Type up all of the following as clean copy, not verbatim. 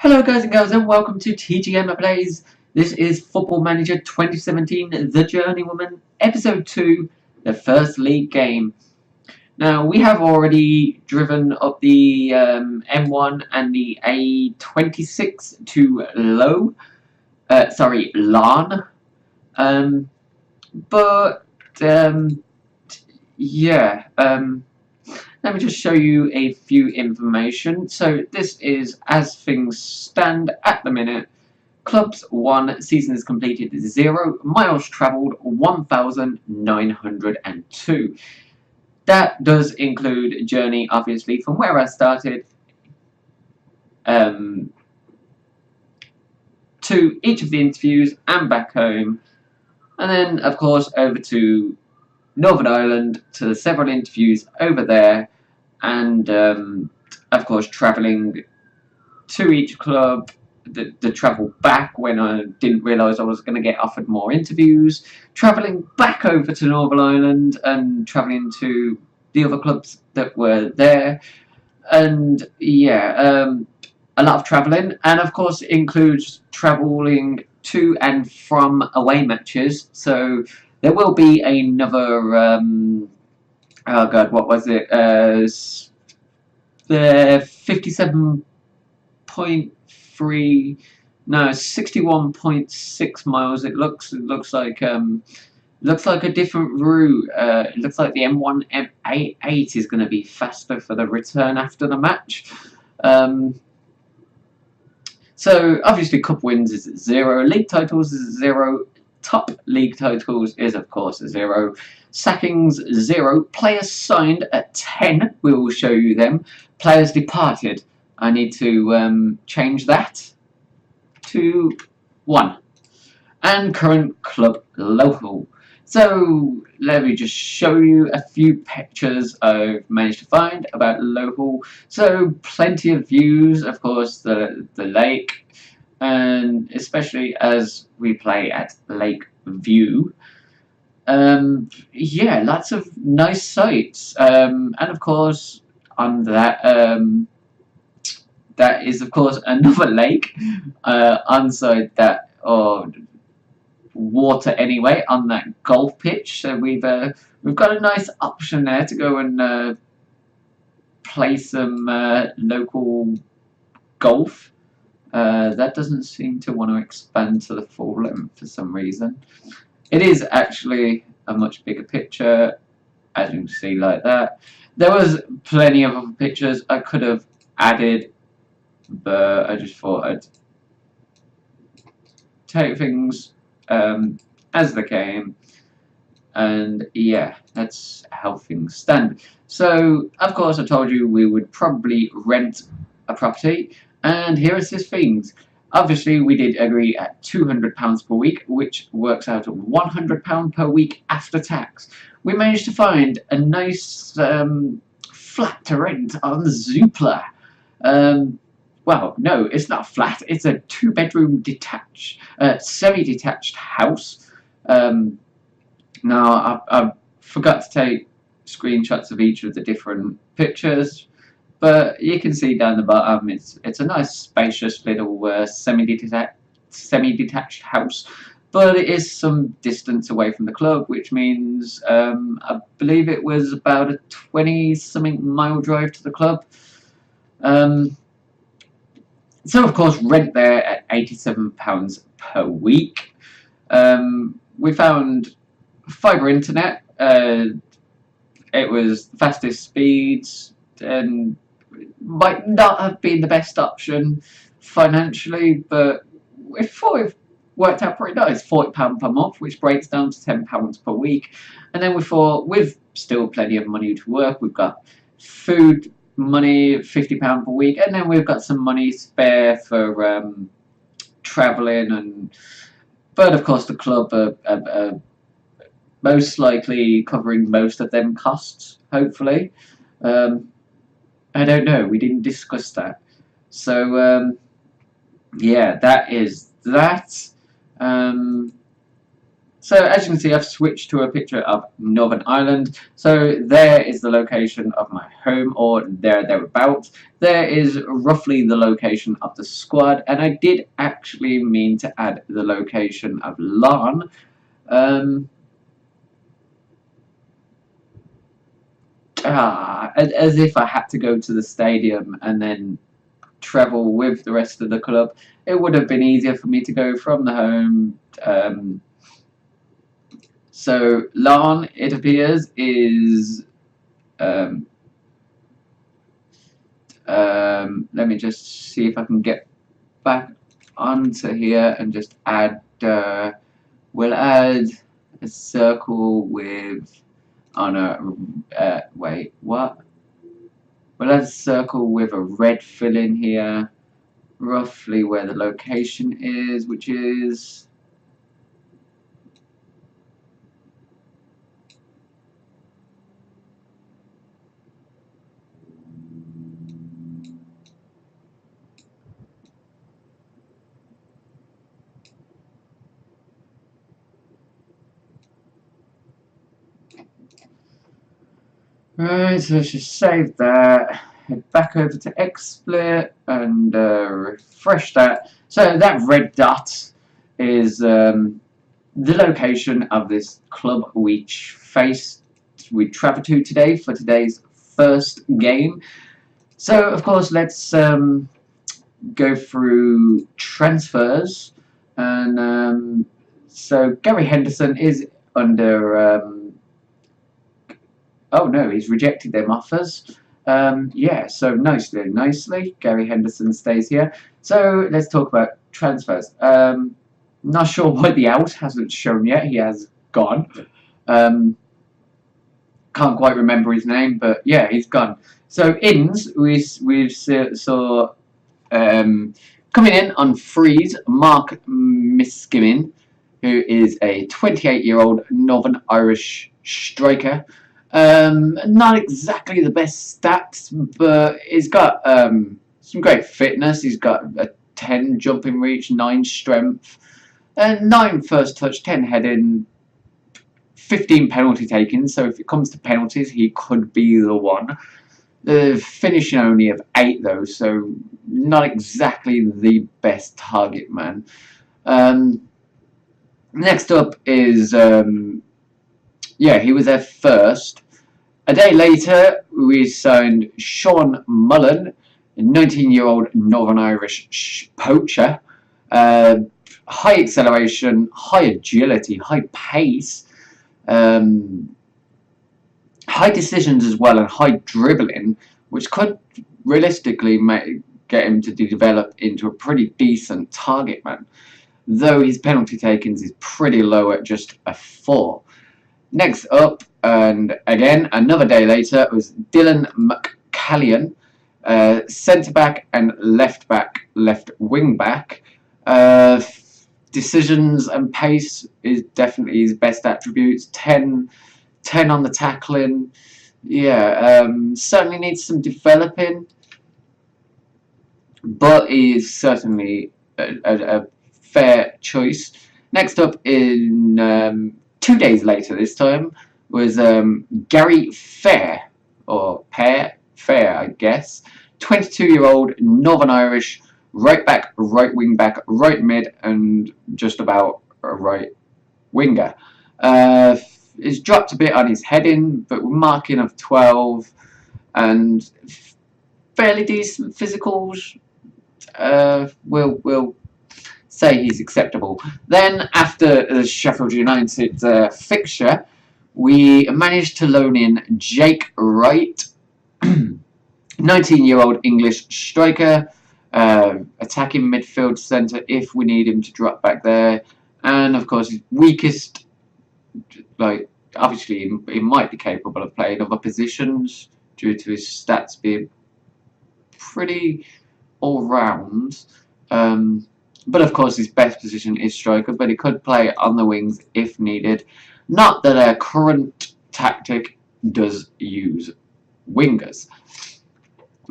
Hello guys and girls and welcome to TgEmma Plays. This is Football Manager 2017 The Journeywoman Episode 2, the first league game. Now we have already driven up the M1 and the A26 to Larn. Let me just show you a few information. So this is as things stand at the minute. Clubs 1, season is completed 0, miles travelled 1,902. That does include journey, obviously, from where I started to each of the interviews and back home. And then, of course, over to Northern Ireland to the several interviews over there. And of course, travelling to each club, the travel back when I didn't realise I was going to get offered more interviews, travelling back over to Northern Ireland and travelling to the other clubs that were there. And yeah, a lot of travelling, and of course it includes travelling to and from away matches. So there will be another oh god, what was it? The 57.3, no, 61.6 miles. It looks like a different route. It looks like the M1 M8 is going to be faster for the return after the match. So obviously cup wins is 0, league titles is 0, top league titles is of course 0. Sackings 0. Players signed at 10. We will show you them. Players departed. I need to change that to 1. And current club local. So let me just show you a few pictures I've managed to find about local. So plenty of views, of course, the lake, and especially as we play at Lake View. Yeah, lots of nice sights, and of course on that that is of course another lake onside that, or water anyway, on that golf pitch. So we've got a nice option there to go and play some local golf. That doesn't seem to want to expand to the full length for some reason. It is actually a much bigger picture, as you can see, like that. There was plenty of other pictures I could have added, but I just thought I'd take things as they came. And yeah, that's how things stand. So, of course, I told you we would probably rent a property, and here is his things. Obviously, we did agree at £200 per week, which works out at £100 per week after tax. We managed to find a nice flat to rent on Zoopla. Well, no, it's not a flat. It's a 2-bedroom detached, semi-detached house. Now, I forgot to take screenshots of each of the different pictures. But you can see down the bottom, it's a nice, spacious little semi-detached house. But it is some distance away from the club, which means I believe it was about a 20-something mile drive to the club. So of course, rent there at £87 per week. We found fibre internet. It was the fastest speeds, and might not have been the best option financially, but we thought it worked out pretty nice. £40 per month, which breaks down to £10 per week. And then we thought, with still plenty of money to work, we've got food money, £50 per week, and then we've got some money spare for travelling, but of course the club are most likely covering most of them costs, hopefully. I don't know, we didn't discuss that. So yeah, that is that. So as you can see, I've switched to a picture of Northern Ireland. So there is the location of my home, or thereabouts. There is roughly the location of the squad, and I did actually mean to add the location of LAN. As if I had to go to the stadium and then travel with the rest of the club. It would have been easier for me to go from the home. So LAN, it appears, is let me just see if I can get back onto here and just add. We'll add a circle with. Oh no, wait, what? We'll add a circle with a red fill in here, roughly where the location is, which is. Right, so let's just save that, head back over to XSplit and refresh that. So that red dot is the location of this club we travel to today for today's first game. So of course let's go through transfers, and so Gary Henderson is under. Oh no, he's rejected them offers. Yeah, so nicely, Gary Henderson stays here. So let's talk about transfers. Not sure why the out hasn't shown yet. He has gone. Can't quite remember his name, but yeah, he's gone. So ins, we saw coming in on freeze, Mark Miskimin, who is a 28-year-old Northern Irish striker. Not exactly the best stats, but he's got some great fitness. He's got a 10 jumping reach, 9 strength, and 9 first touch, 10 heading, 15 penalty taking. So if it comes to penalties, he could be the one. The finishing only of 8 though, so not exactly the best target man. Next up is yeah, he was there first. A day later, we signed Sean Mullen, a 19-year-old Northern Irish poacher. High acceleration, high agility, high pace, high decisions as well, and high dribbling, which could realistically get him to develop into a pretty decent target man, though his penalty takings is pretty low at just a 4. Next up, and again another day later, was Dylan McCallion, centre-back and left wing back. Decisions and pace is definitely his best attributes. 10 on the tackling. Yeah, certainly needs some developing, but he is certainly a fair choice. Next up, in 2 days later this time, was Gary Fair, or Fair, I guess. 22-year-old Northern Irish, right back, right wing back, right mid, and just about a right winger. He's dropped a bit on his heading, but marking of 12 and fairly decent physicals. We'll say he's acceptable. Then after the Sheffield United fixture, we managed to loan in Jake Wright, 19-year-old English striker, attacking midfield centre if we need him to drop back there, and of course his weakest, like obviously he might be capable of playing other positions due to his stats being pretty all round. But of course his best position is striker, but he could play on the wings if needed. Not that our current tactic does use wingers.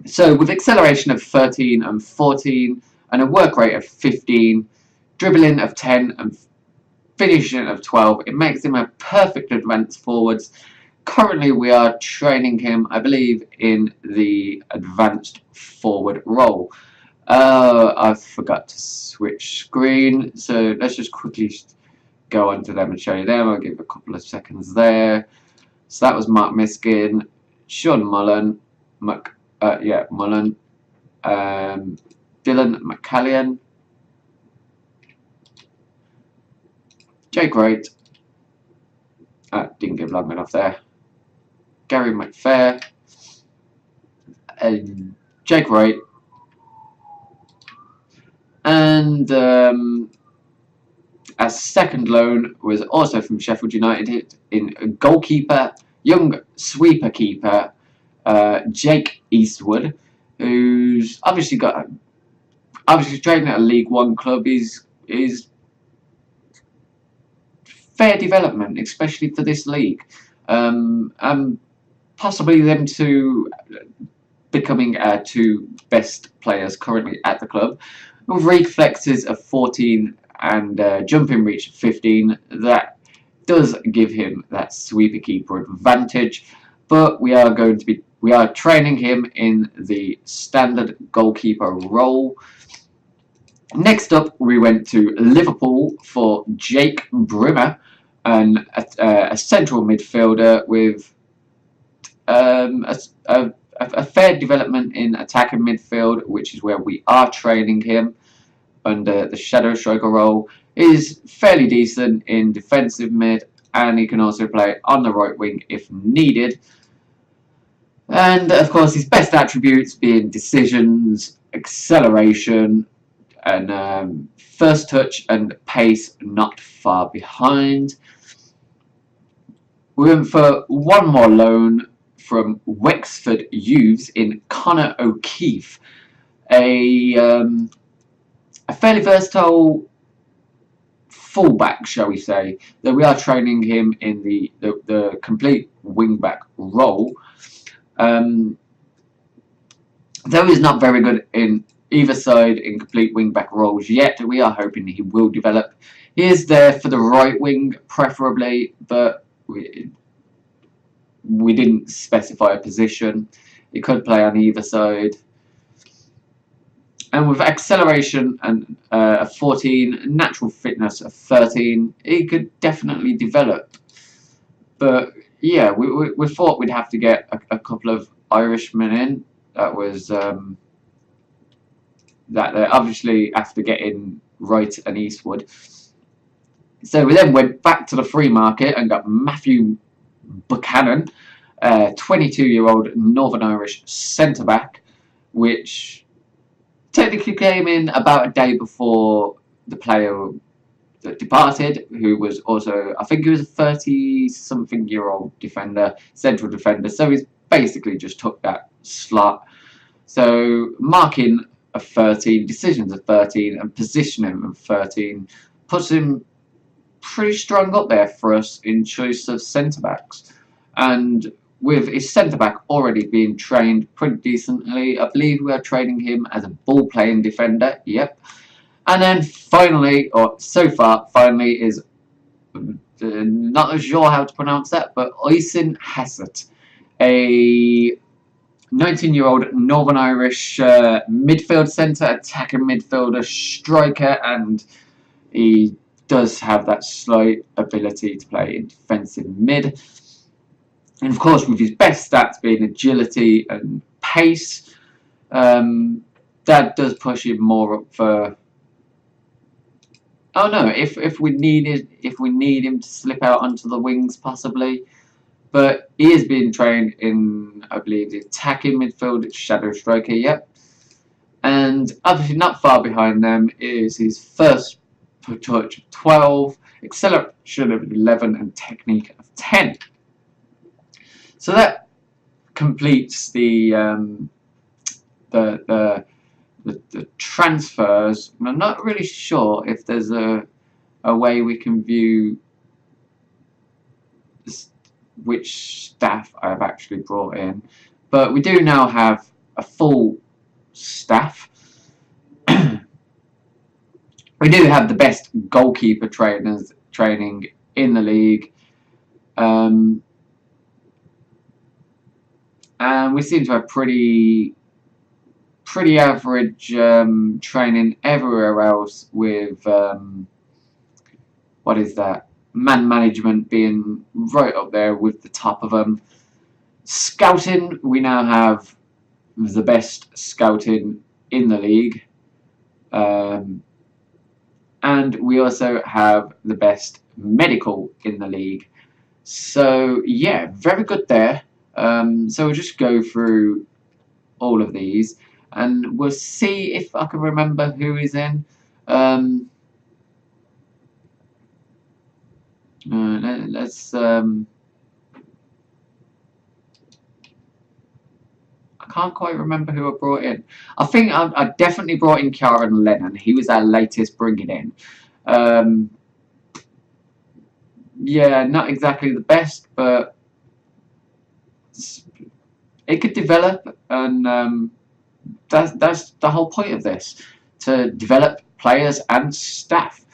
So with acceleration of 13 and 14 and a work rate of 15, dribbling of 10 and finishing of 12. It makes him a perfect advance forwards. Currently, we are training him, I believe, in the advanced forward role. I forgot to switch screen, so let's just quickly go onto them and show you them. I'll give a couple of seconds there. So that was Mark Miskin, Sean Mullen, Mullen, Dylan McCallion, Jake Wright, didn't give long enough there, Gary McPhair, Jake Wright, and a second loan was also from Sheffield United in goalkeeper, young sweeper keeper, Jake Eastwood, who's obviously training at a League One club. Is fair development, especially for this league, and possibly them two becoming our two best players currently at the club. With reflexes of 14 and jumping reach of 15, that does give him that sweeper keeper advantage. But we are training him in the standard goalkeeper role. Next up, we went to Liverpool for Jake Brimmer, and a central midfielder with a fair development in attacking midfield, which is where we are training him under the shadow striker role. Is fairly decent in defensive mid, and he can also play on the right wing if needed. And of course, his best attributes being decisions, acceleration, and first touch and pace not far behind. We went for one more loan from Wexford Youths in Connor O'Keefe, a fairly versatile fullback, shall we say, though we are training him in the complete wingback role. Though he's not very good in either side in complete wingback roles yet, we are hoping he will develop. He is there for the right wing preferably, but we didn't specify a position. He could play on either side. And with acceleration and a 14, natural fitness of 13, he could definitely develop. But yeah, we thought we'd have to get a couple of Irishmen in. That was that they obviously after getting Wright and Eastwood. So we then went back to the free market and got Matthew Buchanan, 22-year-old Northern Irish centre-back, which technically came in about a day before the player that departed, who was also, I think he was a 30-something-year-old defender, central defender, so he's basically just took that slot. So marking of 13, decisions of 13, and positioning of 13 puts him pretty strong up there for us in choice of centre-backs. And with his centre-back already being trained pretty decently, I believe we are training him as a ball-playing defender, yep. And then finally, or so far, finally is, not sure how to pronounce that, but Oisin Hassett, a 19-year-old Northern Irish midfield centre, attacking midfielder, striker, and he does have that slight ability to play in defensive mid. And of course, with his best stats being agility and pace, that does push him more up for. Oh no, if we need him to slip out onto the wings possibly, but he is being trained in, I believe, the attacking midfield, shadow striker, yep. And obviously not far behind them is his first touch of 12, acceleration of 11, and technique of 10. So that completes the transfers. I'm not really sure if there's a way we can view which staff I've actually brought in, but we do now have a full staff. We do have the best goalkeeper trainers training in the league. And we seem to have pretty average training everywhere else, with what is that? Man management being right up there with the top of them. Scouting, we now have the best scouting in the league. And we also have the best medical in the league. So yeah, very good there. So we'll just go through all of these, and we'll see if I can remember who is in. Let's. I can't quite remember who I brought in. I think I definitely brought in Kieran Lennon. He was our latest bringing in. Yeah, not exactly the best, but it could develop, and that's the whole point of this, to develop players and staff.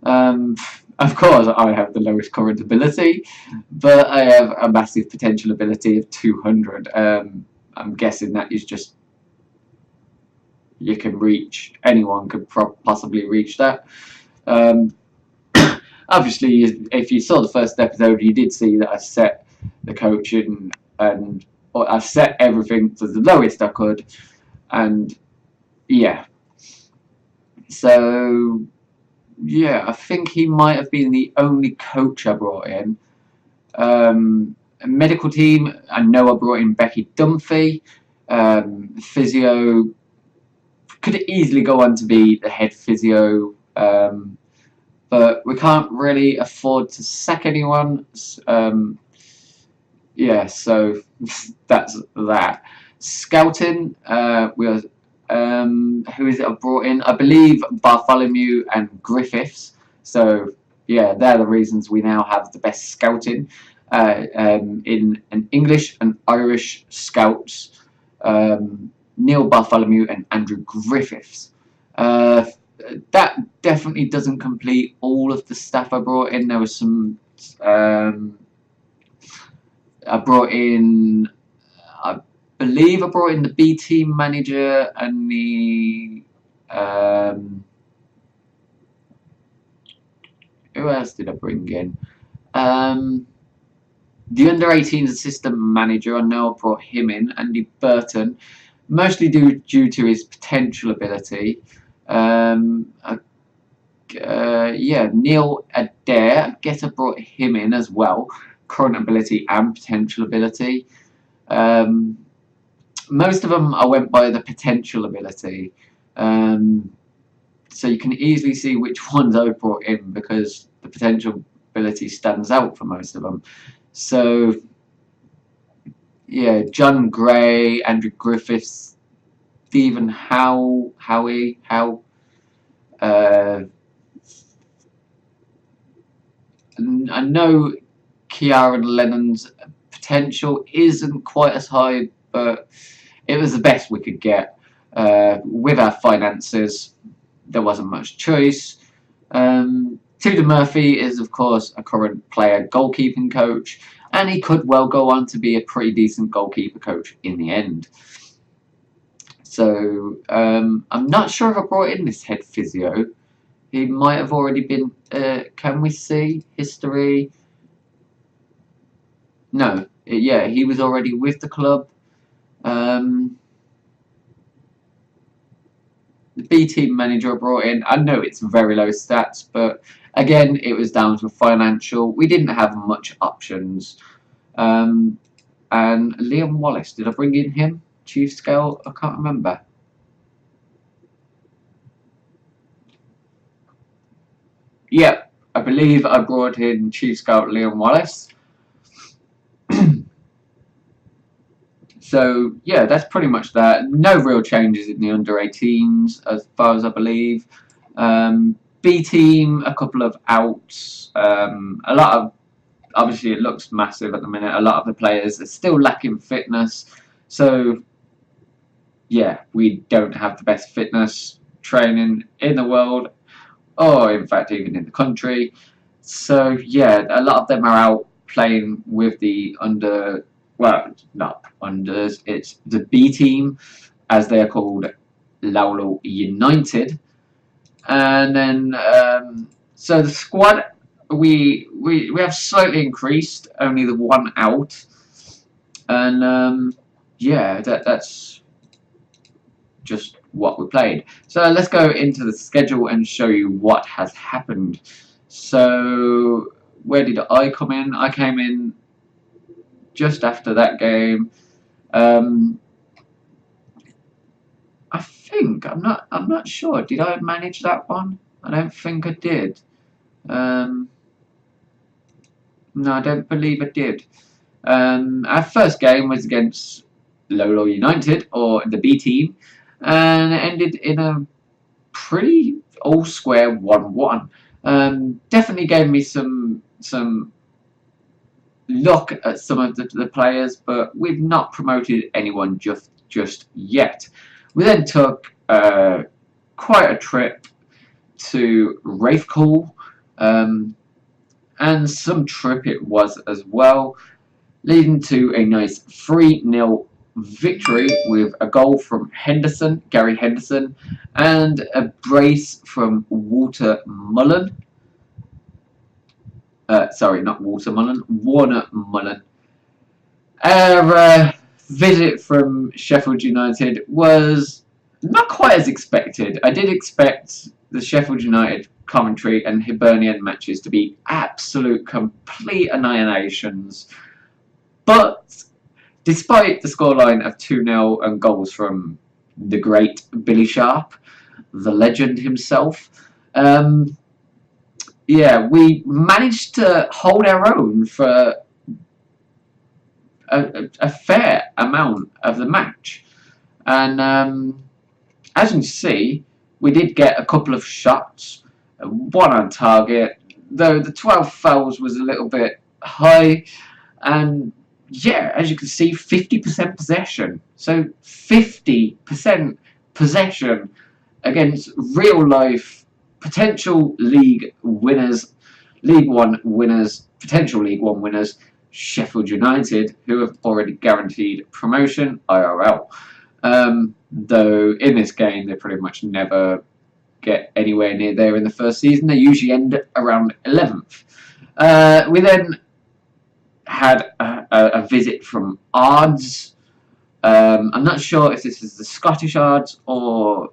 Of course, I have the lowest current ability, but I have a massive potential ability of 200. I'm guessing that is just, you can reach, anyone could possibly reach that. Obviously, if you saw the first episode, you did see that I set the coaching, and I set everything to the lowest I could, and yeah. So yeah, I think he might have been the only coach I brought in. A medical team, I know I brought in Becky Dunphy. Physio, could easily go on to be the head physio, but we can't really afford to sack anyone. Yeah, so that's that. Scouting, we are, who is it I brought in? I believe Bartholomew and Griffiths. So yeah, they're the reasons we now have the best scouting in an English and Irish scouts. Neil Bartholomew and Andrew Griffiths. That definitely doesn't complete all of the staff I brought in. There was some. I brought in. I believe I brought in the B team manager and the. Who else did I bring in? The under-18s assistant manager, I know I brought him in, Andy Burton, mostly due to his potential ability. Yeah, Neil Adair, I guess I brought him in as well, current ability and potential ability. Most of them I went by the potential ability. So you can easily see which ones I brought in, because the potential ability stands out for most of them. So yeah, John Gray, Andrew Griffiths, Stephen Howie. I know Kieran Lennon's potential isn't quite as high, but it was the best we could get. With our finances, there wasn't much choice. Tudor Murphy is, of course, a current player goalkeeping coach, and he could well go on to be a pretty decent goalkeeper coach in the end. So I'm not sure if I brought in this head physio. He might have already been. Can we see history? No. Yeah, he was already with the club. The B team manager I brought in, I know it's very low stats, but again, it was down to financial. We didn't have much options. And Liam Wallace, did I bring in him? Chief Scout? I can't remember. Yep, I believe I brought in Chief Scout Liam Wallace. So yeah, that's pretty much that. No real changes in the under-18s as far as I believe. B team, a couple of outs. A lot of, obviously it looks massive at the minute. A lot of the players are still lacking fitness. So yeah, we don't have the best fitness training in the world, or in fact even in the country. So yeah, a lot of them are out playing with the well, not unders, it's the B team, as they are called, Lauro United. And then so the squad we have slightly increased, only the one out, and yeah, that's just what we played. So let's go into the schedule and show you what has happened. So where did I come in? I came in just after that game. I think I'm not sure. Did I manage that one? I don't think I did. No, I don't believe I did. Our first game was against Lolo United, or the B team, and it ended in a pretty all square 1-1. Definitely gave me some look at some of the players, but we've not promoted anyone just yet. We then took quite a trip to Wraithcall, and some trip it was as well, leading to a nice 3-0 victory with a goal from Gary Henderson, and a brace from Walter Mullen. Sorry, not Walter Mullen, Warner Mullen. Our visit from Sheffield United was not quite as expected. I did expect the Sheffield United Coventry and Hibernian matches to be absolute complete annihilations, but despite the scoreline of 2-0 and goals from the great Billy Sharp, the legend himself, yeah, we managed to hold our own for a fair amount of the match. And as you can see, we did get a couple of shots, one on target, though the 12 fouls was a little bit high. And yeah, as you can see, 50% possession. So 50% possession against real life potential league winners, League One winners, potential League One winners, Sheffield United, who have already guaranteed promotion, IRL. Though in this game they pretty much never get anywhere near there in the first season. They usually end around 11th. We then had a visit from Ards. I'm not sure if this is the Scottish Ards or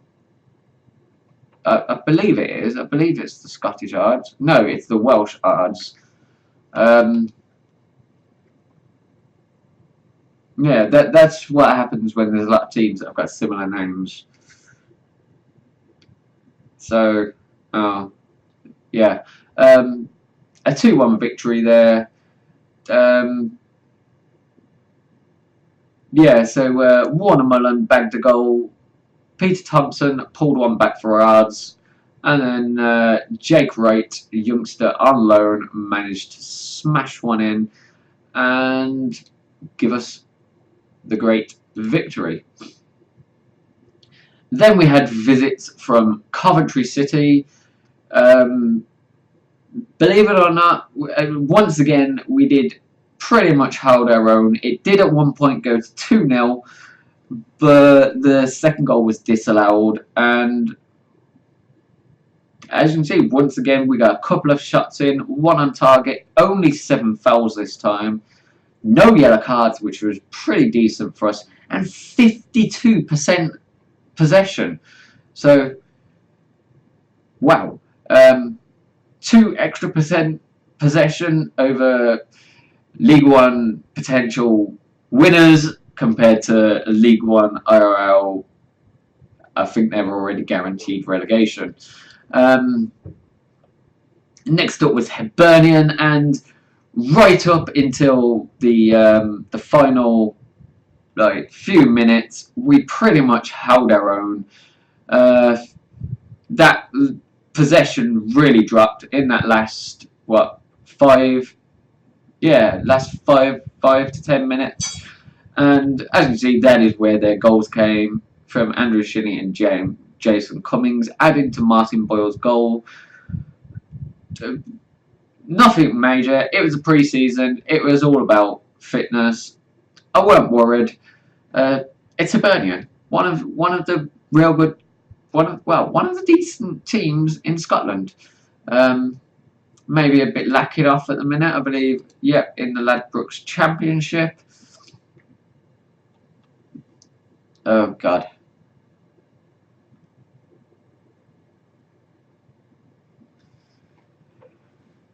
I believe it is. I believe it's the Scottish Ards. No, it's the Welsh Ards. Yeah, that's what happens when there's a lot of teams that have got similar names. So, yeah, a 2-1 victory there. Yeah, so Warner Mullen bagged a goal. Peter Thompson pulled one back for Ards, and then Jake Wright, the youngster on loan, managed to smash one in and give us the great victory. Then we had visits from Coventry City. Believe it or not, once again we did pretty much hold our own. It did at one point go to 2-0, but the second goal was disallowed, and as you can see, once again we got a couple of shots in, one on target, only 7 fouls this time, no yellow cards, which was pretty decent for us, and 52% possession. So, wow. 2 extra percent possession over League One potential winners compared to League One IRL. I think they've already guaranteed relegation. Next up was Hibernian, and right up until the final few minutes, we pretty much held our own. That possession really dropped in that last last 5 to 10 minutes, and as you can see, that is where their goals came from: Andrew Shinney and Jason Cummings, adding to Martin Boyle's goal. Nothing major. It was a pre-season. It was all about fitness. I weren't worried. It's Hibernia, one of the real good, one of the decent teams in Scotland. Um, Maybe a bit lacking off at the minute, I believe. Yep, in the Ladbrokes Championship. Oh God.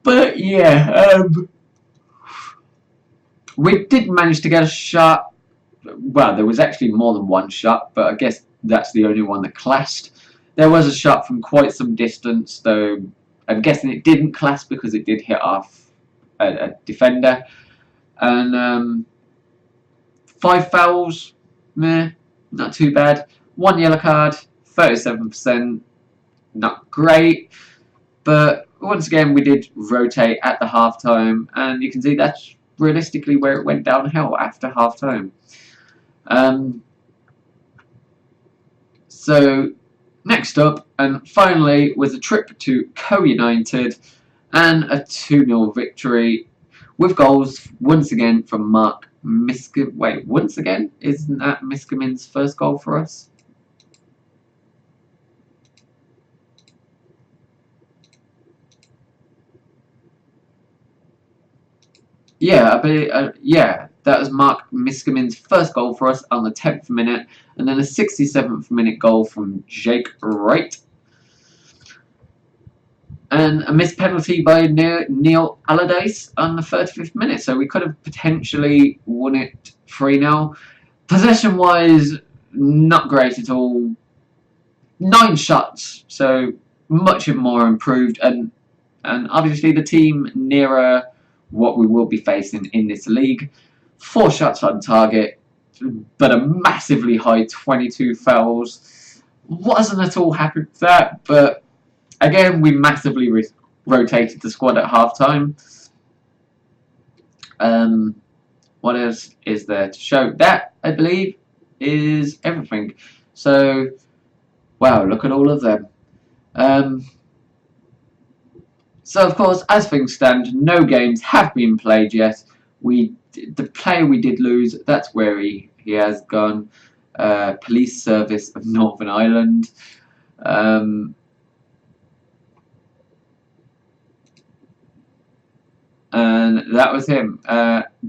But yeah, we did manage to get a shot. Well, there was actually more than one shot, but I guess that's the only one that classed. There was a shot from quite some distance, though I'm guessing it didn't class because it did hit off a defender. And 5 fouls, meh, not too bad. 1 yellow card, 37%, not great. But once again, we did rotate at the halftime, and you can see that's realistically where it went downhill after halftime. So next up, and finally, was a trip to Co-United and a 2-0 victory with goals once again from Mark Miskam. Wait, once again? Isn't that Miskamin's first goal for us? Yeah, yeah, that was Mark Miskamin's first goal for us on the 10th minute, and then a 67th minute goal from Jake Wright. And a missed penalty by Neil Allardyce on the 35th minute, so we could have potentially won it 3-0. Possession-wise, not great at all. 9 shots, so much more improved, and obviously the team nearer what we will be facing in this league. 4 shots on target, but a massively high 22 fouls. Wasn't at all happy with that, but again, we massively rotated the squad at halftime. What else is there to show? That, I believe, is everything. So, wow, look at all of them. So, of course, as things stand, no games have been played yet. The player we did lose, that's where he has gone. Police Service of Northern Ireland. And that was him.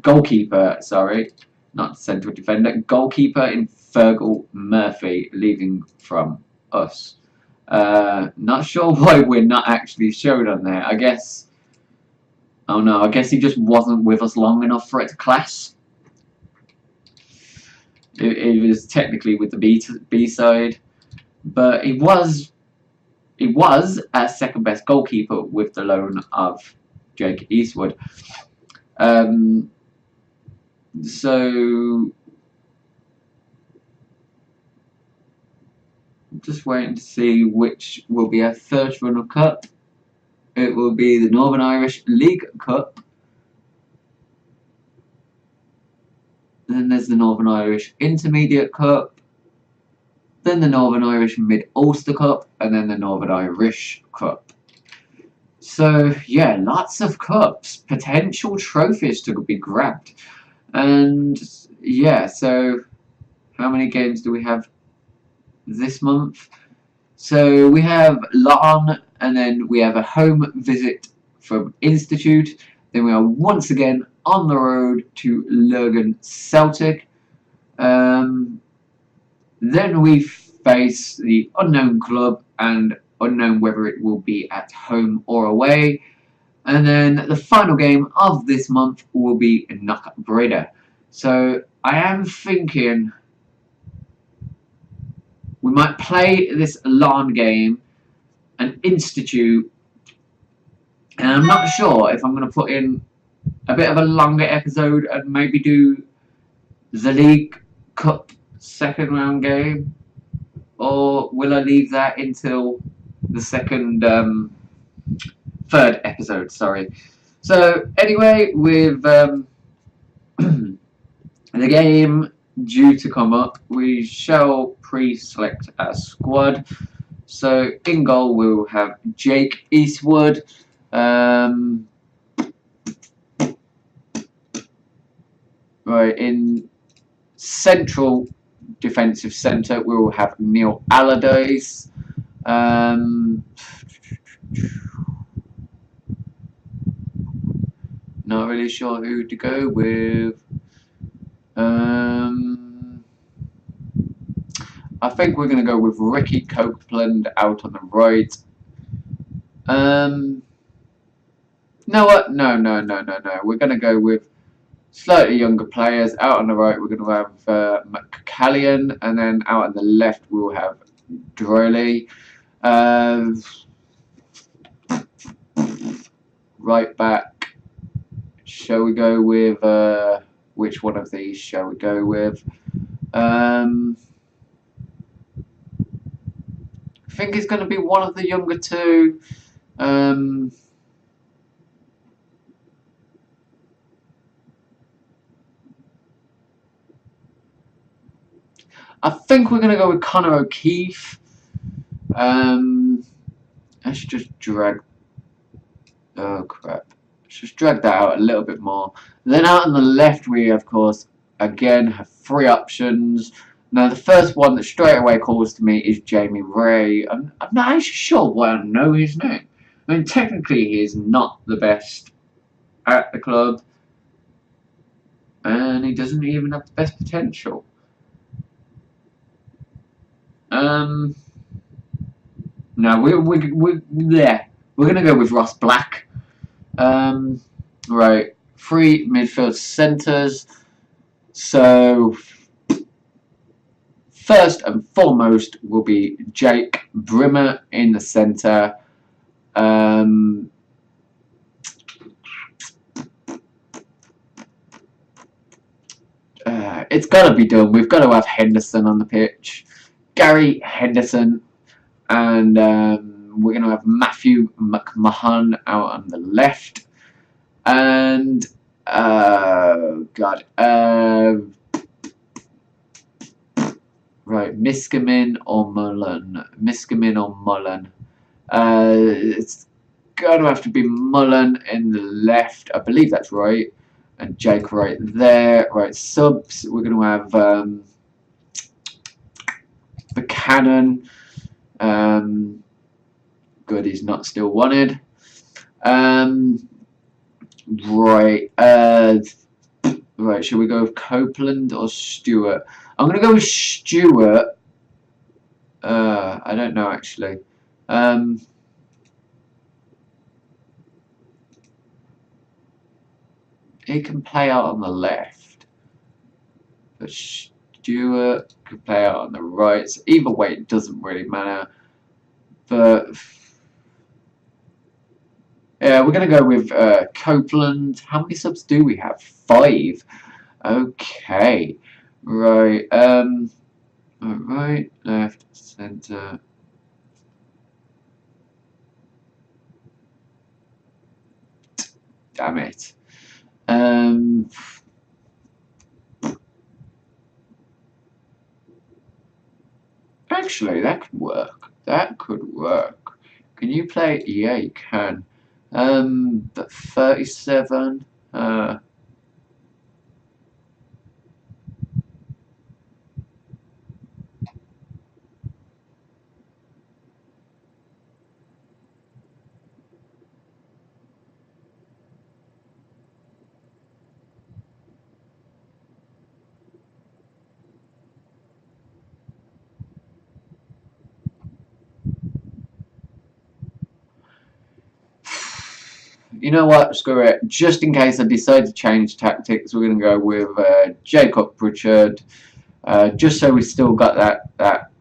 Goalkeeper, sorry, not central defender. Goalkeeper in Fergal Murphy, leaving from us. Not sure why we're not actually showed on there. I guess, oh no, I guess he just wasn't with us long enough for it to class. It was technically with the B side, but he was our second best goalkeeper with the loan of Jake Eastwood. So just waiting to see which will be our first run of cup. It will be the Northern Irish League Cup. Then there's the Northern Irish Intermediate Cup. Then the Northern Irish Mid-Ulster Cup. And then the Northern Irish Cup. So, yeah, lots of cups. Potential trophies to be grabbed. And, yeah, so how many games do we have this month? So we have Larne, and then we have a home visit from Institute. Then we are once again on the road to Lurgan Celtic. Then we face the unknown club, and unknown whether it will be at home or away. And then the final game of this month will be Knock Breda. So I am thinking we might play this Larne game and Institute, and I'm not sure if I'm going to put in a bit of a longer episode and maybe do the League Cup second round game, or will I leave that until the third episode, sorry. So anyway, with the game due to come up, we shall pre-select our squad. So in goal we'll have Jake Eastwood. Right, in central defensive centre, we will have Neil Allardyce. Not really sure who to go with. I think we're going to go with Ricky Copeland out on the right. No, what? No. We're going to go with slightly younger players. Out on the right, we're going to have McCallion, and then out on the left, we'll have Droley. Right back, shall we go with which one of these shall we go with? I think it's going to be one of the younger two. I think we're going to go with Connor O'Keefe. Let's just drag. Oh crap! Let's just drag that out a little bit more. Then out on the left, we of course again have three options. Now the first one that straight away calls to me is Jamie Ray. I'm not actually sure why I know his name. I mean, technically he is not the best at the club, and he doesn't even have the best potential. No, we're there. We're gonna go with Ross Black. Right, three midfield centres. So first and foremost will be Jake Brimmer in the centre. It's got to be done. We've got to have Henderson on the pitch. Gary Henderson. And we're going to have Matthew McMahon out on the left. And, right, Miskamin or Mullen. It's going to have to be Mullen in the left. I believe that's right. And Jake right there. Right, subs. We're going to have Buchanan. Good, he's not still wanted. Right. Right, shall we go with Copeland or Stewart? I'm going to go with Stewart. I don't know, actually. He can play out on the left. But Stewart could play out on the right. So either way, it doesn't really matter. But yeah, we're going to go with Copeland. How many subs do we have? 5. Okay. Right. Right, left, centre. Damn it. Actually, that could work. Can you play? Yeah, you can. But 37. You know what? Screw it. Just in case I decide to change tactics, we're going to go with Jacob Pritchard. Just so we still got that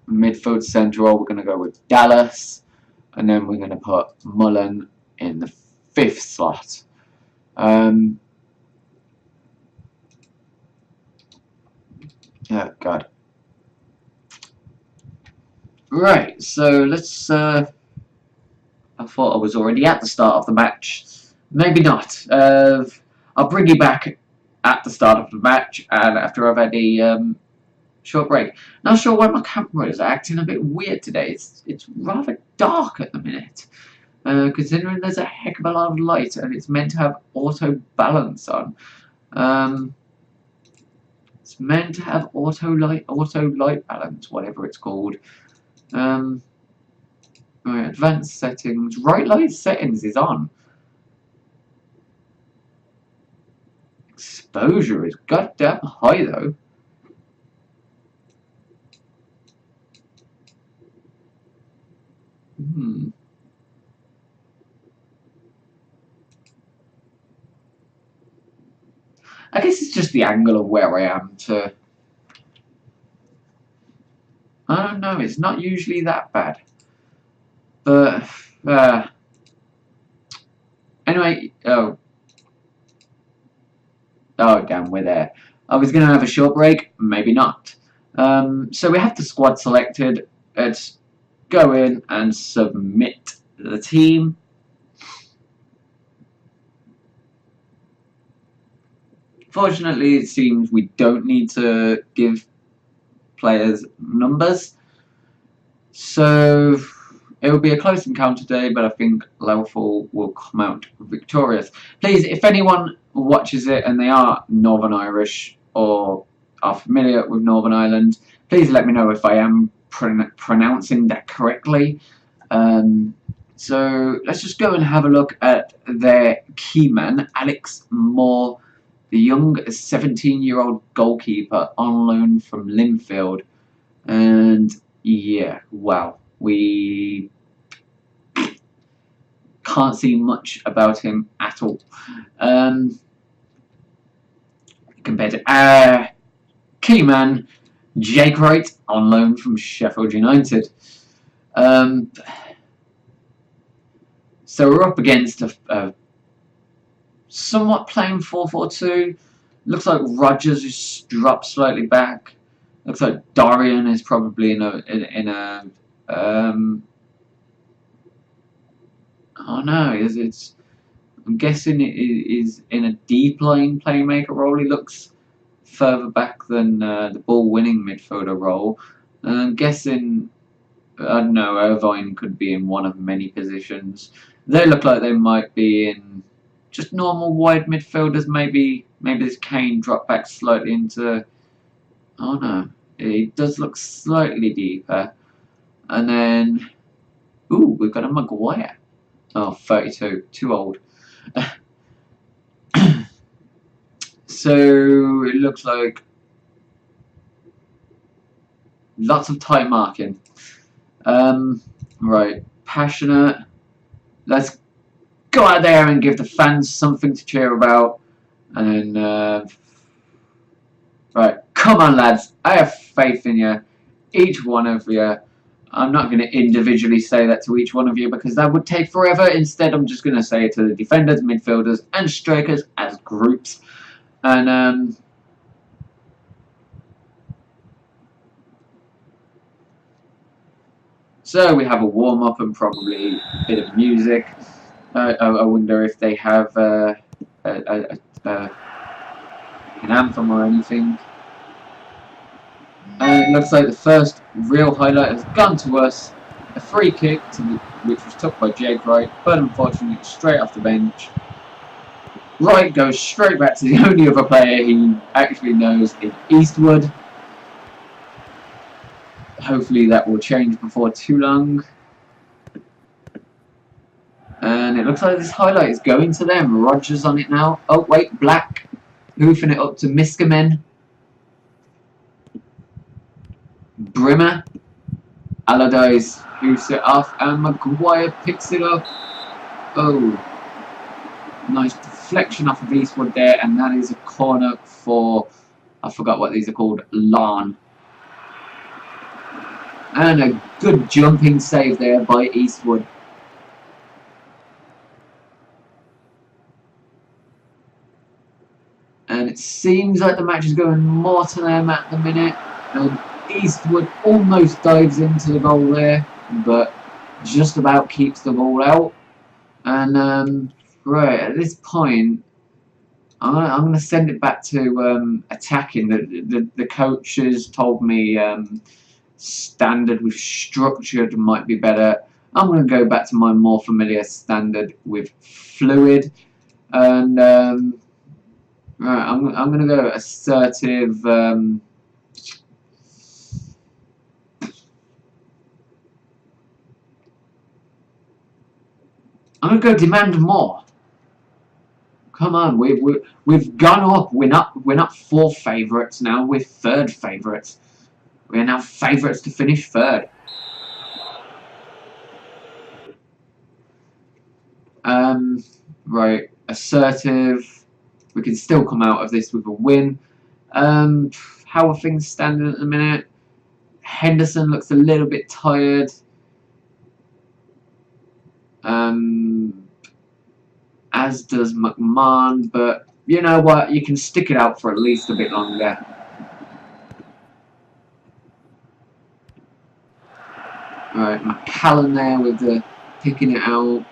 midfield central, we're going to go with Dallas. And then we're going to put Mullen in the 5th slot. Oh, God. Right, so let's... I thought I was already at the start of the match. Maybe not. I'll bring you back at the start of the match and after I've had a short break. Not sure why my camera is acting a bit weird today. It's rather dark at the minute. Considering there's a heck of a lot of light and it's meant to have auto balance on. It's meant to have auto light balance, whatever it's called. Right, advanced settings. Right light settings is on. Exposure is goddamn high though. I guess it's just the angle of where I am to... I don't know, it's not usually that bad. But, anyway, oh damn, we're there. I was going to have a short break, maybe not. So we have the squad selected. Let's go in and submit the team. Fortunately, it seems we don't need to give players numbers. So it will be a close encounter day, but I think Lowfall will come out victorious. Please, if anyone watches it and they are Northern Irish or are familiar with Northern Ireland, please let me know if I am pronouncing that correctly. So let's just go and have a look at their key man, Alex Moore, the young 17-year-old goalkeeper on loan from Linfield. And yeah, wow, we can't see much about him at all. Compared to key man Jake Wright on loan from Sheffield United. So we're up against a somewhat plain 4-4-2. Looks like Rogers has dropped slightly back. Looks like Dorian is probably in a oh no, it's I'm guessing it is in a deep line playmaker role. He looks further back than the ball winning midfielder role. And I'm guessing, I don't know, Irvine could be in one of many positions. They look like they might be in just normal wide midfielders. Maybe this Kane dropped back slightly into... Oh no, it does look slightly deeper. And then... Ooh, we've got a Maguire. Oh, 32, too old. So it looks like lots of time marking. Right, passionate. Let's go out there and give the fans something to cheer about. And then, right, come on lads, I have faith in you, each one of you. I'm not going to individually say that to each one of you because that would take forever. Instead, I'm just going to say it to the defenders, midfielders and strikers as groups. And so we have a warm-up and probably a bit of music. I wonder if they have an anthem or anything. And it looks like the first real highlight has gone to us. A free kick which was took by Jake Wright, but unfortunately straight off the bench. Wright goes straight back to the only other player he actually knows in Eastwood. Hopefully that will change before too long. And it looks like this highlight is going to them. Rogers on it now. Oh wait, Black hoofing it up to Miskamen. Brimmer. Allardyce hoofs it off and Maguire picks it up. Oh, nice deflection off of Eastwood there, and that is a corner for, I forgot what these are called, Larn. And a good jumping save there by Eastwood. And it seems like the match is going more to them at the minute. And Eastwood almost dives into the goal there, but just about keeps the ball out. And right at this point, I'm going to send it back to attacking. The coaches told me standard with structured might be better. I'm going to go back to my more familiar standard with fluid. And Right, I'm gonna go assertive. I'm gonna go demand more. Come on, we've gone up. We're not fourth favourites now. We're third favourites. We're now favourites to finish third. Right, assertive. We can still come out of this with a win. How are things standing at the minute? Henderson looks a little bit tired. As does McMahon, but you know what? You can stick it out for at least a bit longer. Alright, McCallum there with the picking it out.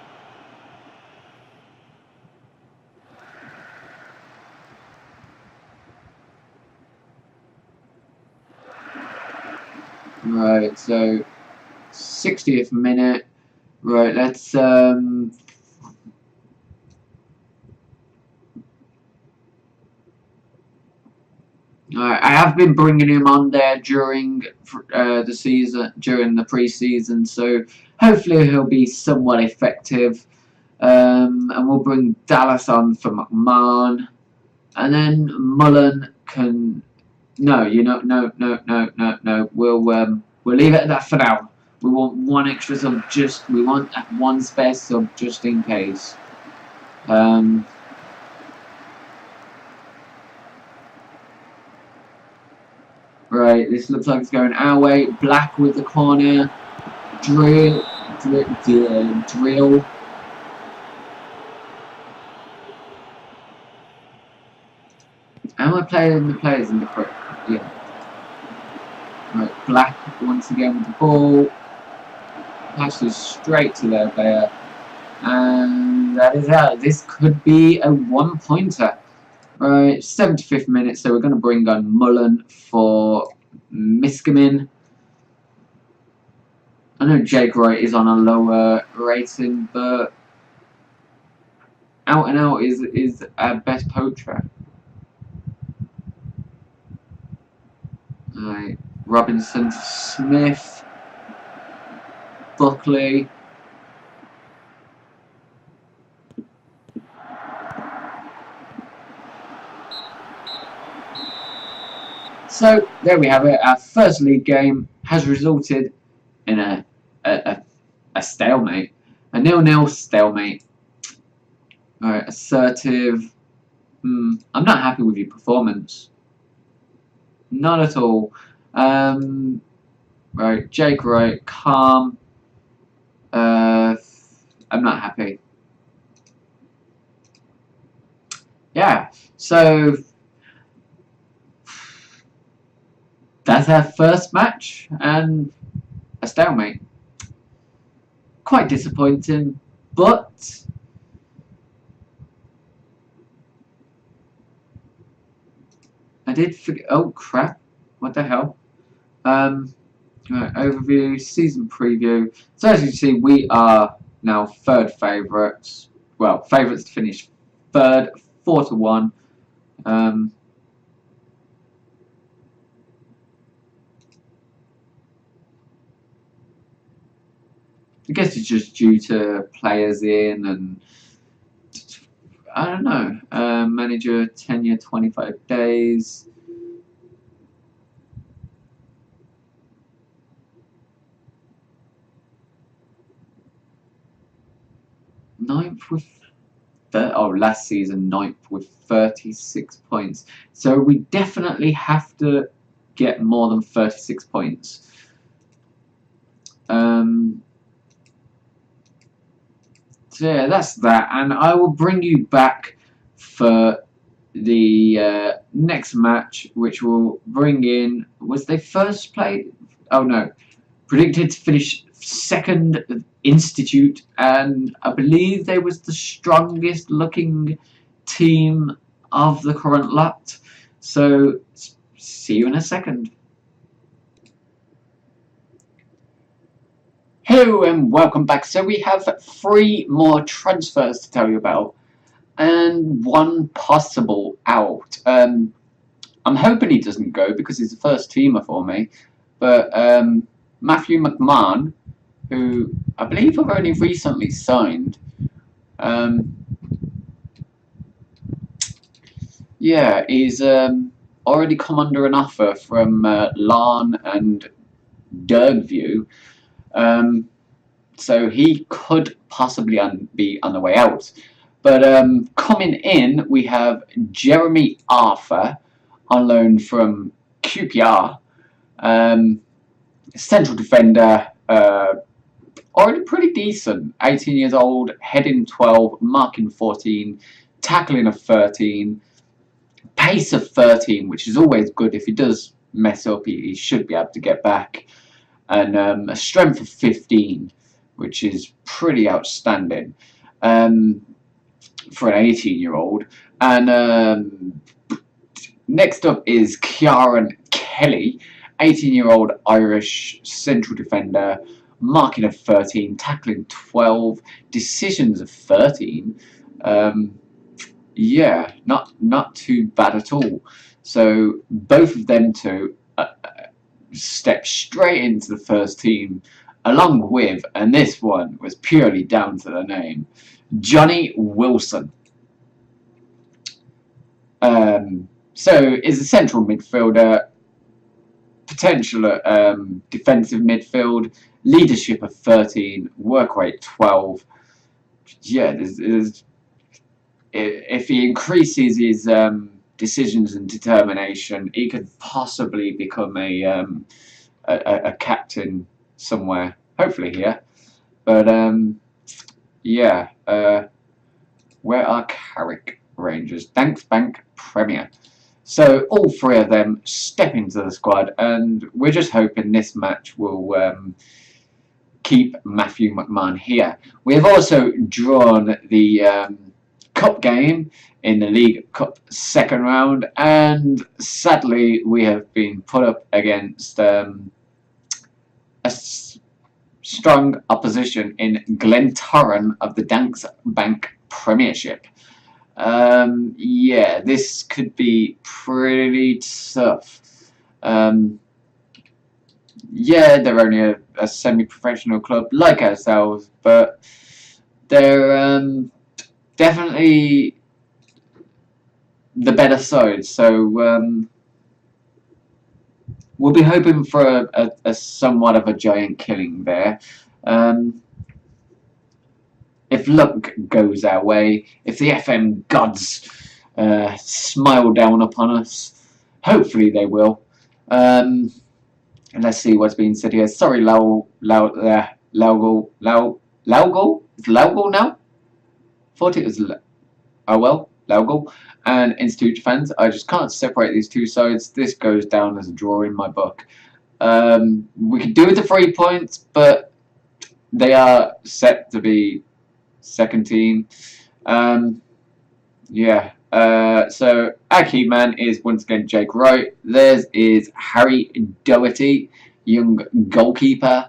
Right, so 60th minute. Right, let's I have been bringing him on there during the season, during the pre-season, so hopefully he'll be somewhat effective. And we'll bring Dallas on for McMahon, and then Mullen can. No, no. We'll leave it at that for now. We want one extra sub. We want one spare sub just in case. Right, this looks like it's going our way. Black with the corner. Drill. Am I playing the players in the correct? Yeah. Right, Black once again with the ball. Passes straight to their player. And that is out. This could be a one-pointer. Right, 75th minute, so we're going to bring on Mullen for Miskamin. I know Jake Wright is on a lower rating, but out and out is our best poacher. Right, Robinson to Smith, Buckley. So there we have it. Our first league game has resulted in a stalemate, a 0-0 stalemate. Alright, assertive. I'm not happy with your performance. Not at all. Right, Jake Wright, calm. I'm not happy. Yeah, so that's our first match and a stalemate. Quite disappointing, but I did forget. Oh crap! What the hell? Right, overview, season preview. So as you can see, we are now third favourites. Well, favourites to finish third, 4-1. I guess it's just due to players in and I don't know. Manager tenure 25 days. Ninth with last season, ninth with 36 points. So we definitely have to get more than 36 points. So yeah, that's that, and I will bring you back for the next match, which will bring in. Was they first played? Oh no, predicted to finish second Institute, and I believe they was the strongest looking team of the current lot. So see you in a second. Hello and welcome back. So we have 3 more transfers to tell you about, and one possible out. I'm hoping he doesn't go because he's the first teamer for me. But Matthew McMahon, who I believe have only recently signed, yeah, he's already come under an offer from Larne and Dergview. So he could possibly be on the way out. But coming in, we have Jeremy Arthur on loan from QPR. Central defender, already pretty decent. 18 years old, heading 12, marking 14, tackling of 13, pace of 13, which is always good. If he does mess up, he should be able to get back. And a strength of 15, which is pretty outstanding for an 18-year-old. And next up is Kieran Kelly, 18-year-old Irish central defender, marking of 13, tackling 12, decisions of 13. Yeah, not too bad at all. So both of them two step straight into the first team, along with, and this one was purely down to the name, Johnny Wilson. So is a central midfielder, potential defensive midfield, leadership of 13, work rate 12. Yeah, if he increases his decisions and determination, he could possibly become a captain somewhere, hopefully here. But yeah, where are Carrick Rangers? Thanks Bank Premier. So all three of them step into the squad, and we're just hoping this match will keep Matthew McMahon here. We have also drawn the Cup game in the League Cup second round, and sadly we have been put up against a strong opposition in Glentoran of the Danks Bank Premiership. Yeah, this could be pretty tough. Yeah, they're only a semi-professional club like ourselves, but they're definitely the better side. So we'll be hoping for a somewhat of a giant killing there. If luck goes our way, if the FM gods smile down upon us, hopefully they will. And let's see what's being said here. Sorry, Laugol. Is Laugol now? Thought it was. Oh well, Laugol. And Institute fans, I just can't separate these two sides. This goes down as a draw in my book. We could do with the 3 points, but they are set to be second team. Yeah. So our key man is once again Jake Wright. Theirs is Harry Doherty, young goalkeeper,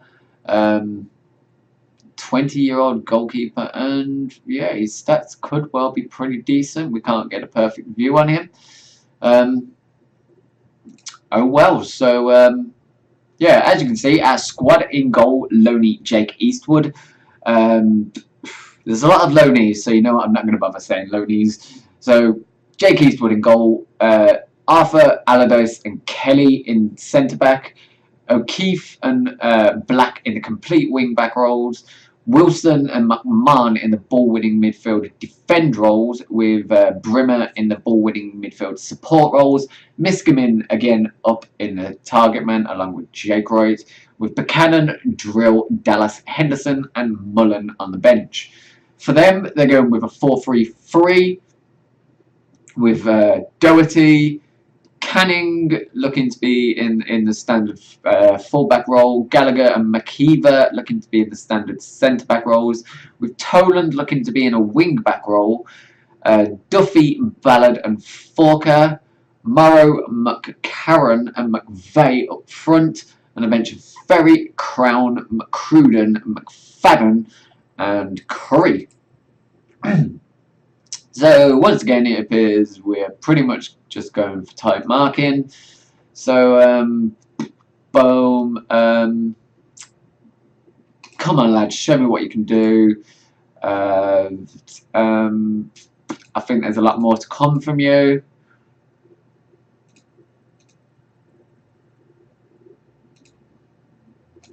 20-year-old goalkeeper, and yeah, his stats could well be pretty decent. We can't get a perfect view on him. Oh well. So yeah, as you can see, our squad in goal: Loney Jake Eastwood. There's a lot of Loneys, so you know what, I'm not going to bother saying Loneys. So Jake Eastwood in goal, Arthur, Allardyce and Kelly in centre-back, O'Keefe and Black in the complete wing-back roles, Wilson and McMahon in the ball-winning midfield defend roles, with Brimmer in the ball-winning midfield support roles, Miskimin again up in the target man along with Jake Wright, with Buchanan, Drill, Dallas, Henderson and Mullen on the bench. For them, they're going with a 4-3-3 with Doherty, Canning looking to be in the standard fullback role, Gallagher and McKeever looking to be in the standard centre-back roles, with Toland looking to be in a wing-back role, Duffy, Ballard and Forker, Morrow, McCarron and McVeigh up front, and a bench of Ferry, Crown, McCruden, McFadden and Curry. So once again, it appears we're pretty much just going for type marking. So boom. Come on, lads, show me what you can do. I think there's a lot more to come from you.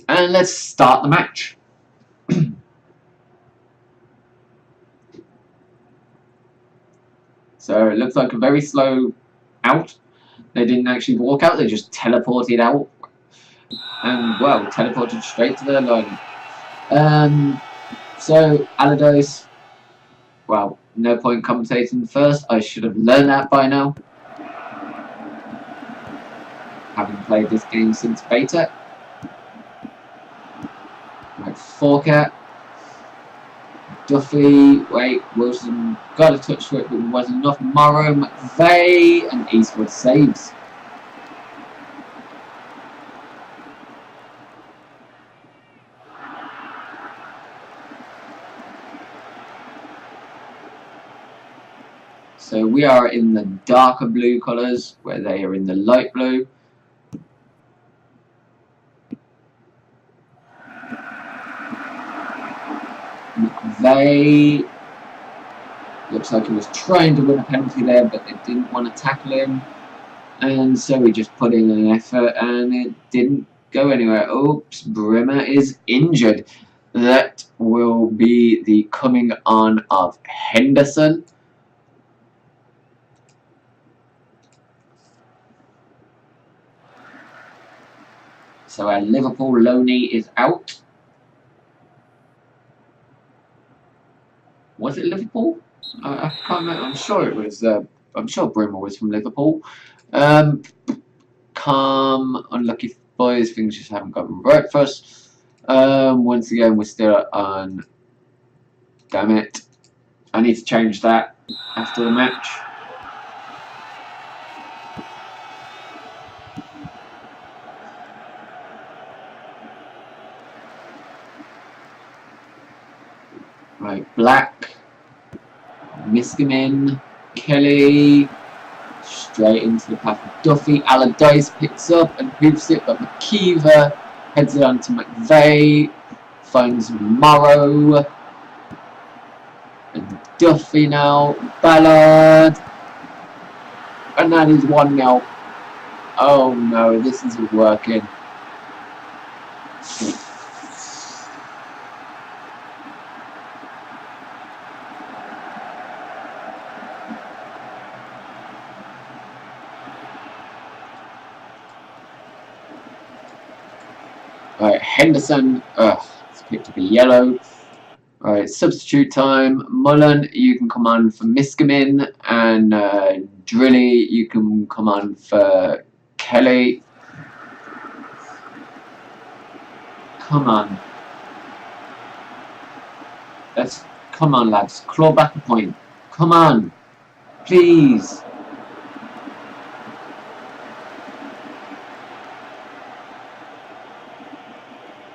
And let's start the match. So it looks like a very slow out. They didn't actually walk out, they just teleported out. And, well, teleported straight to their line. So, Allardyce, well, no point commentating first. I should have learned that by now. Having played this game since beta. Right, Forker. Duffy, wait, Wilson got a touch to it, but it wasn't enough. Morrow, McVeigh, and Eastwood saves. So we are in the darker blue colours, where they are in the light blue. McVeigh looks like he was trying to win a penalty there, but they didn't want to tackle him. And so he just put in an effort, and it didn't go anywhere. Oops, Brimmer is injured. That will be the coming on of Henderson. So our Liverpool Loney is out. Was it Liverpool? I can't remember. I'm sure it was. I'm sure Brimmer was from Liverpool. Calm, unlucky boys. Things just haven't gone right for us. Once again, we're still on. Damn it! I need to change that after the match. Right, Black, Miskimin, Kelly, straight into the path of Duffy. Allardyce picks up and hoofs it, but McKeever heads it on to McVeigh, finds Morrow, and Duffy now, Ballard, and that is 1-0. Oh no, this isn't working. Right, Henderson, it's picked up a yellow. Alright, substitute time. Mullen, you can come on for Miskimin, and Drilly, you can come on for Kelly. Come on. Come on, lads. Claw back a point. Come on. Please.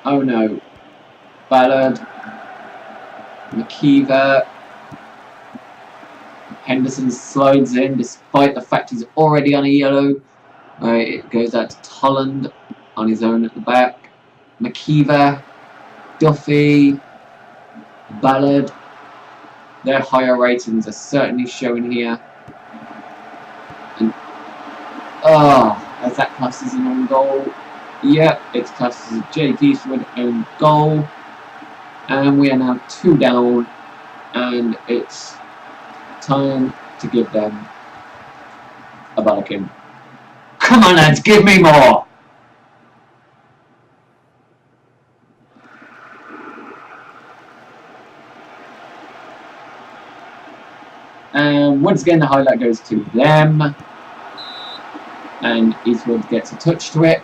Oh no. Ballard. McKeever. Henderson slides in despite the fact he's already on a yellow. Right, it goes out to Tolland on his own at the back. McKeever. Duffy. Ballard. Their higher ratings are certainly shown here. And, as that class is an own goal. Yep, it's classed as a Jake Eastwood own goal. And we are now 2 down. And it's time to give them a bollocking. Come on, lads, give me more! And once again, the highlight goes to them. And Eastwood gets a touch to it.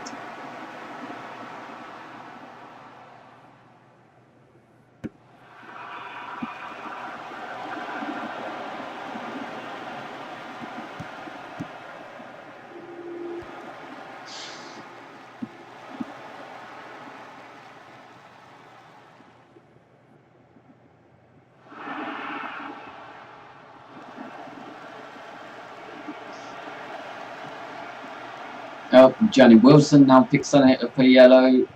Oh, Johnny Wilson now picks on it up a yellow.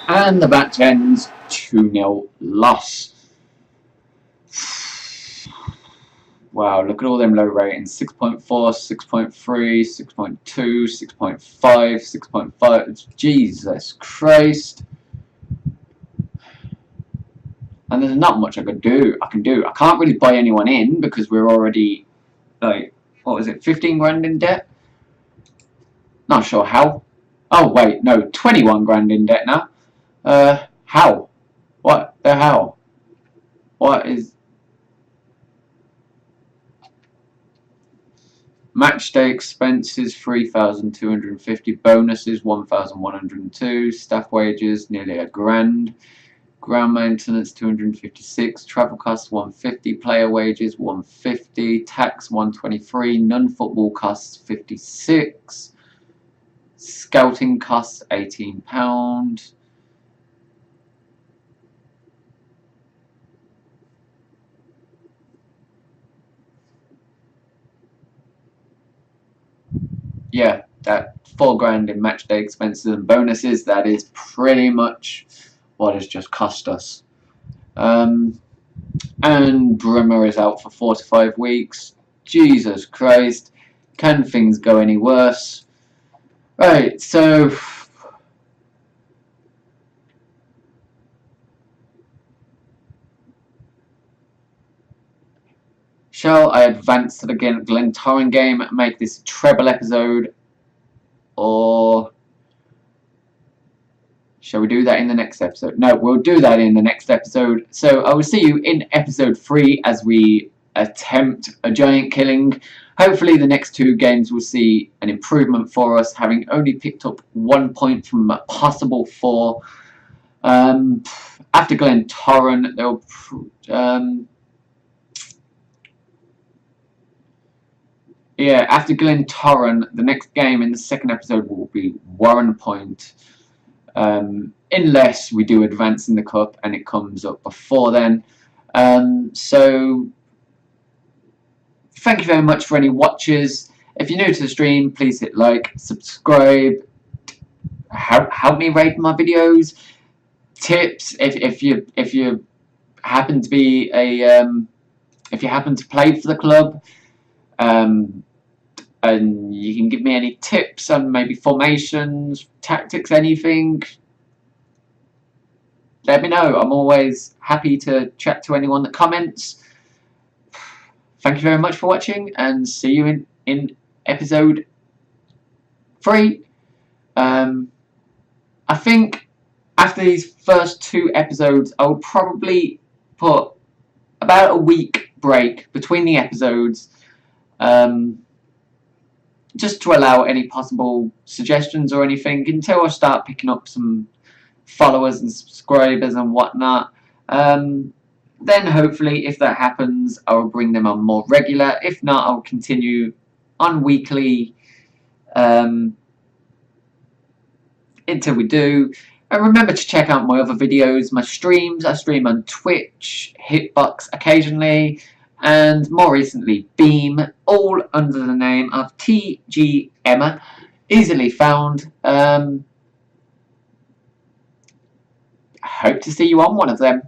And the match ends 2-0 loss. Wow, look at all them low ratings. 6.4, 6.3, 6.2, 6.5, 6.5. Jesus Christ. And there's not much I can do. I can't really buy anyone in because we're already, like, what was it, 15 grand in debt? Not sure how. Oh, wait, no, 21 grand in debt now. How? What the hell? What is... Match day expenses 3,250, bonuses 1,102, staff wages nearly £1,000, ground maintenance 256, travel costs 150, player wages 150, tax 123, non-football costs 56, scouting costs £18. Yeah, that 4 grand in match day expenses and bonuses, that is pretty much what has just cost us. And Bremer is out for 4 to 5 weeks. Jesus Christ, can things go any worse? Right, so shall I advance to the Glentoran game and make this a treble episode, or shall we do that in the next episode? No, we'll do that in the next episode. So I will see you in episode 3 as we attempt a giant killing. Hopefully the next 2 games will see an improvement for us, having only picked up 1 point from a possible 4. After Glentoran, they'll... yeah, after Glentoran, the next game in the second episode will be Warren Point. Unless we do advance in the cup and it comes up before then. So thank you very much for any watchers. If you're new to the stream, please hit like, subscribe, help me rate my videos. Tips if you happen to be a if you happen to play for the club, and you can give me any tips on maybe formations, tactics, anything. Let me know. I'm always happy to chat to anyone that comments. Thank you very much for watching, and see you in episode 3. I think after these first 2 episodes, I will probably put about a week break between the episodes, just to allow any possible suggestions or anything until I start picking up some followers and subscribers and whatnot. Then hopefully, if that happens, I will bring them on more regular. If not, I'll continue on weekly until we do. And remember to check out my other videos, my streams. I stream on Twitch, Hitbox occasionally, and more recently Beam, all under the name of TgEmma, easily found. Hope to see you on one of them.